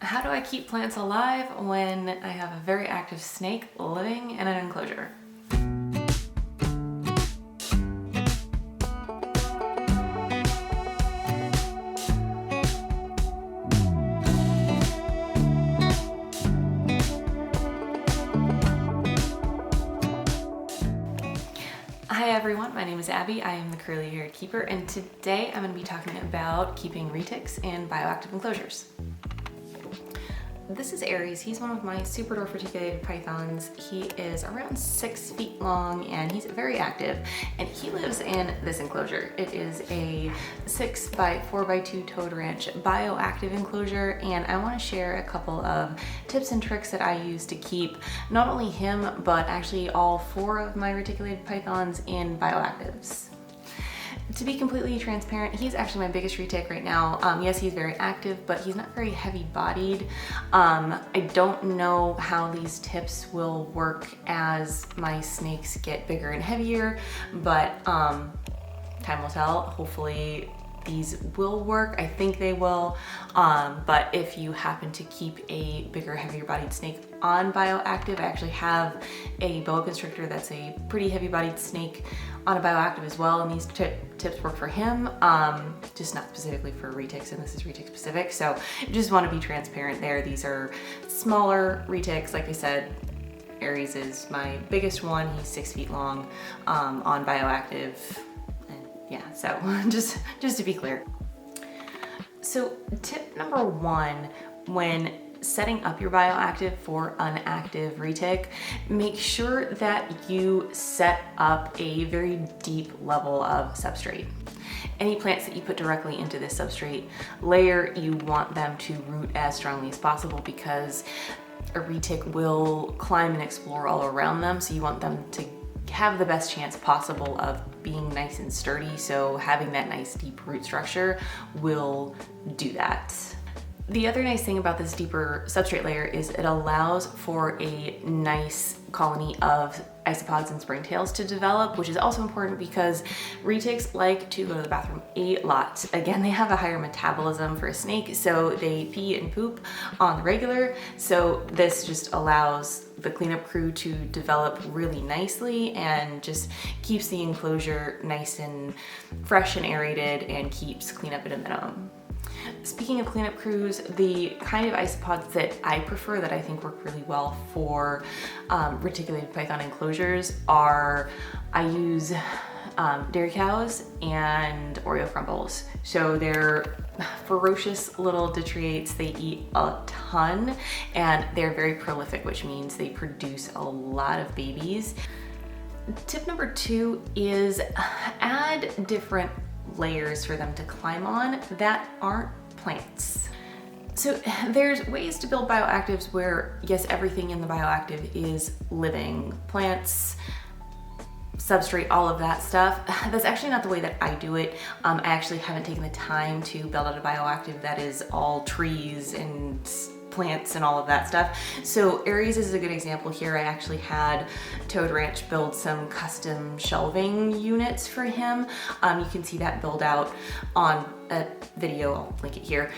How do I keep plants alive when I have a very active snake living in an enclosure? Hi everyone, my name is Abby. I am the curly-haired keeper, and today I'm going to be talking about keeping retics in bioactive enclosures. This is Aries. He's one of my super dwarf reticulated pythons. He is around 6 feet long and he's very active, and he lives in this enclosure. It is a 6 by 4 by 2 toad ranch bioactive enclosure, and I want to share a couple of tips and tricks that I use to keep not only him but actually all 4 of my reticulated pythons in bioactives. To be completely transparent, he's actually my biggest retic right now. Yes, he's very active, but he's not very heavy-bodied. I don't know how these tips will work as my snakes get bigger and heavier, but time will tell. Hopefully these will work. I think they will, but if you happen to keep a bigger, heavier bodied snake on bioactive, I actually have a boa constrictor that's a pretty heavy bodied snake on a bioactive as well, and these tips work for him, just not specifically for retics, and this is retic specific, so just want to be transparent there. These are smaller retics. Like I said, Aries is my biggest one. He's 6 feet long, on bioactive. Yeah, so just to be clear. So tip number 1, when setting up your bioactive for an active retic, make sure that you set up a very deep level of substrate. Any plants that you put directly into this substrate layer, you want them to root as strongly as possible, because a retic will climb and explore all around them, so you want them to have the best chance possible of being nice and sturdy, so having that nice deep root structure will do that. The other nice thing about this deeper substrate layer is it allows for a nice colony of isopods and springtails to develop, which is also important because retics like to go to the bathroom a lot. Again, they have a higher metabolism for a snake, so they pee and poop on the regular. So this just allows the cleanup crew to develop really nicely and just keeps the enclosure nice and fresh and aerated and keeps cleanup at a minimum. Speaking of cleanup crews, the kind of isopods that I prefer, that I think work really well for reticulated python enclosures, are, I use dairy cows and Oreo crumbles. So they're ferocious little detriates. They eat a ton and they're very prolific, which means they produce a lot of babies. Tip number 2 is add different layers for them to climb on that aren't plants. So there's ways to build bioactives where, yes, everything in the bioactive is living. Plants, substrate, all of that stuff. That's actually not the way that I do it. I actually haven't taken the time to build out a bioactive that is all trees and plants and all of that stuff. So Aries is a good example here. I actually had Toad Ranch build some custom shelving units for him. You can see that build out on a video, I'll link it here,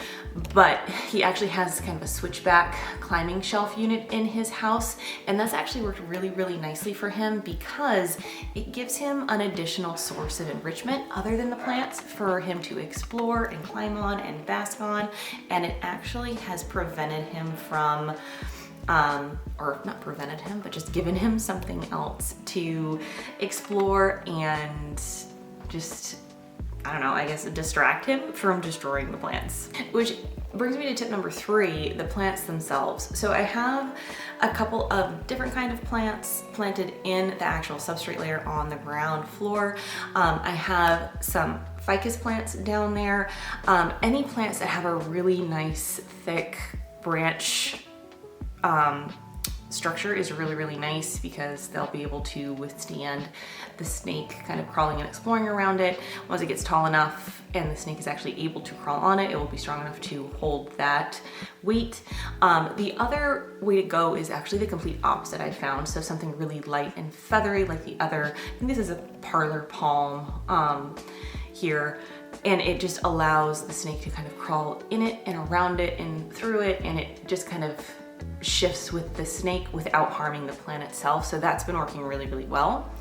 but he actually has kind of a switchback climbing shelf unit in his house, and that's actually worked really, really nicely for him because it gives him an additional source of enrichment other than the plants for him to explore and climb on and bask on, and it actually has prevented him from or not prevented him, but just given him something else to explore and just, I don't know, I guess distract him from destroying the plants. Which brings me to tip number 3, the plants themselves. So I have a couple of different kind of plants planted in the actual substrate layer on the ground floor. I have some ficus plants down there. Any plants that have a really nice thick branch structure is really, really nice because they'll be able to withstand the snake kind of crawling and exploring around it. Once it gets tall enough and the snake is actually able to crawl on it, it will be strong enough to hold that weight. The other way to go is actually the complete opposite, I found. So something really light and feathery, like the other, I think this is a parlor palm here. and it just allows the snake to kind of crawl in it and around it and through it, and it just kind of shifts with the snake without harming the plant itself. So that's been working really, really well.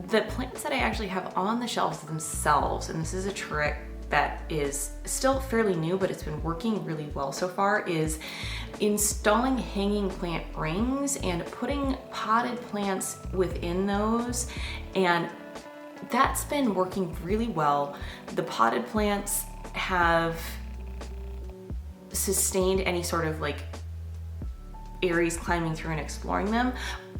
The plants that I actually have on the shelves themselves, and this is a trick that is still fairly new, but it's been working really well so far, is installing hanging plant rings and putting potted plants within those, and that's been working really well. The potted plants have sustained any sort of like Aries climbing through and exploring them.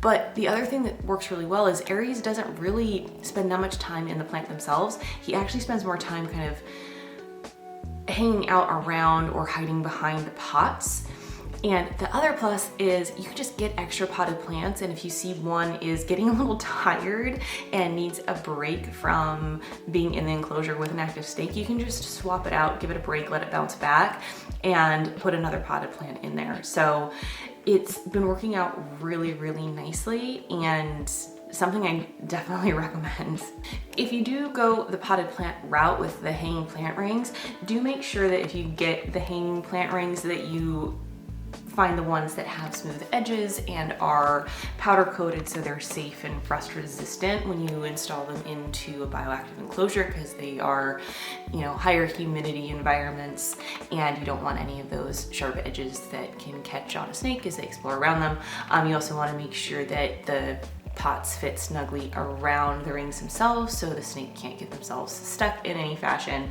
But the other thing that works really well is Aries doesn't really spend that much time in the plant themselves. He actually spends more time kind of hanging out around or hiding behind the pots. And the other plus is you can just get extra potted plants, and if you see one is getting a little tired and needs a break from being in the enclosure with an active snake, you can just swap it out, give it a break, let it bounce back, and put another potted plant in there. So it's been working out really, really nicely, and something I definitely recommend. If you do go the potted plant route with the hanging plant rings, do make sure that if you get the hanging plant rings that you find the ones that have smooth edges and are powder coated so they're safe and frost resistant when you install them into a bioactive enclosure, because they are, you know, higher humidity environments, and you don't want any of those sharp edges that can catch on a snake as they explore around them. You also want to make sure that the pots fit snugly around the rings themselves so the snake can't get themselves stuck in any fashion.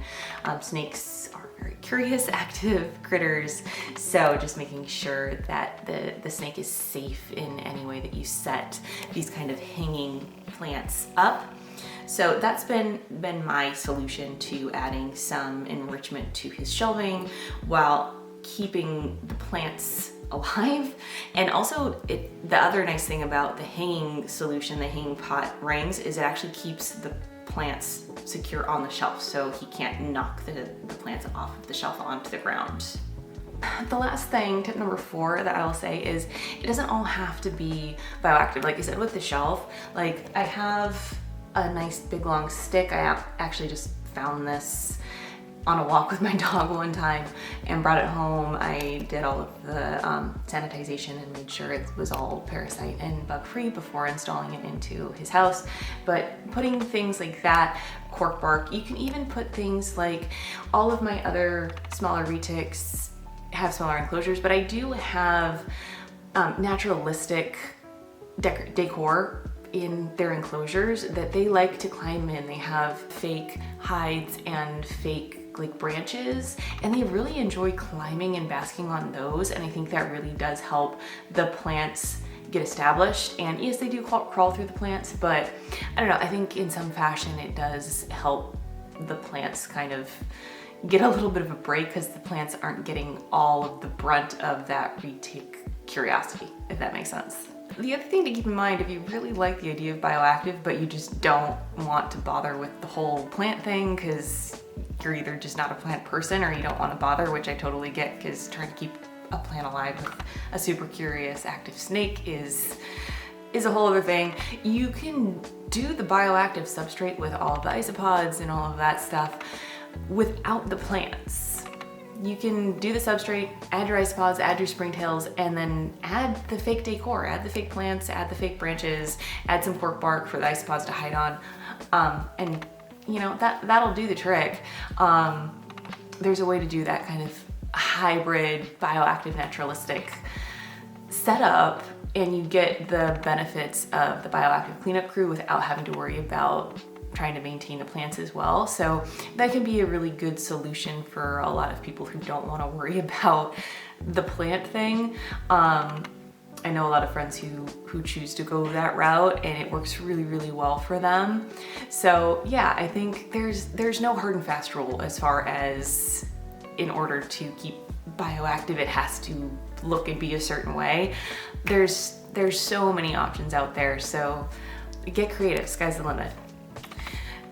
Snakes are very curious, active critters, so just making sure that the snake is safe in any way that you set these kind of hanging plants up. So that's been my solution to adding some enrichment to his shelving while keeping the plants alive. And also the other nice thing about the hanging solution, the hanging pot rings, is it actually keeps the plants secure on the shelf, so he can't knock the plants off of the shelf onto the ground. The last thing, tip number 4 that I will say, is it doesn't all have to be bioactive. Like I said with the shelf, like I have a nice big long stick. I actually just found this on a walk with my dog one time and brought it home. I did all of the sanitization and made sure it was all parasite and bug free before installing it into his house. But putting things like that, cork bark, you can even put things like, all of my other smaller retics have smaller enclosures, but I do have naturalistic decor in their enclosures that they like to climb in. They have fake hides and fake like branches, and they really enjoy climbing and basking on those, and I think that really does help the plants get established. And yes, they do crawl through the plants, but I don't know, I think in some fashion it does help the plants kind of get a little bit of a break, because the plants aren't getting all of the brunt of that retic curiosity, if that makes sense. The other thing to keep in mind, if you really like the idea of bioactive, but you just don't want to bother with the whole plant thing because you're either just not a plant person or you don't want to bother, which I totally get, because trying to keep a plant alive with a super curious active snake is a whole other thing. You can do the bioactive substrate with all of the isopods and all of that stuff without the plants. You can do the substrate, add your isopods, add your springtails, and then add the fake decor, add the fake plants, add the fake branches, add some cork bark for the isopods to hide on, and you know, that'll do the trick. There's a way to do that kind of hybrid, bioactive, naturalistic setup, and you get the benefits of the bioactive cleanup crew without having to worry about trying to maintain the plants as well. So that can be a really good solution for a lot of people who don't want to worry about the plant thing. I know a lot of friends who choose to go that route, and it works really, really well for them. So yeah, I think there's no hard and fast rule as far as in order to keep bioactive it has to look and be a certain way. There's so many options out there, so get creative, sky's the limit.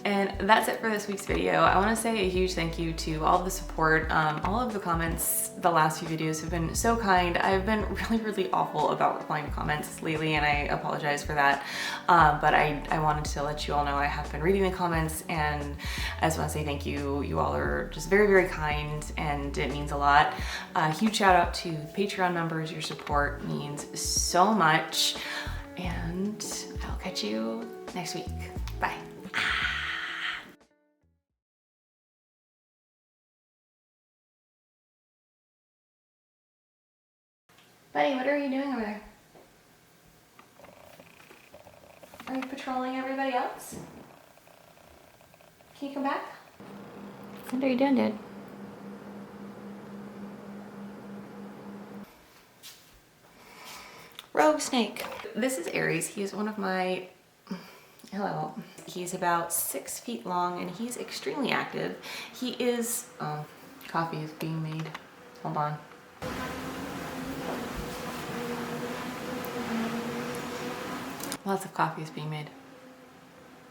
And that's it for this week's video. I want to say a huge thank you to all of the support. All of the comments the last few videos have been so kind. I've been really awful about replying to comments lately, and I apologize for that. But I wanted to let you all know I have been reading the comments, and I just want to say thank you. You all are just very kind, and it means a lot. Huge shout out to Patreon members. Your support means so much, and I'll catch you next week. Bye. Buddy, what are you doing over there? Are you patrolling everybody else? Can you come back? What are you doing, dude? Rogue snake. This is Aries. He is one of my... Hello. He's about 6 feet long and he's extremely active. He is... Oh, coffee is being made. Hold on. Lots of coffee is being made.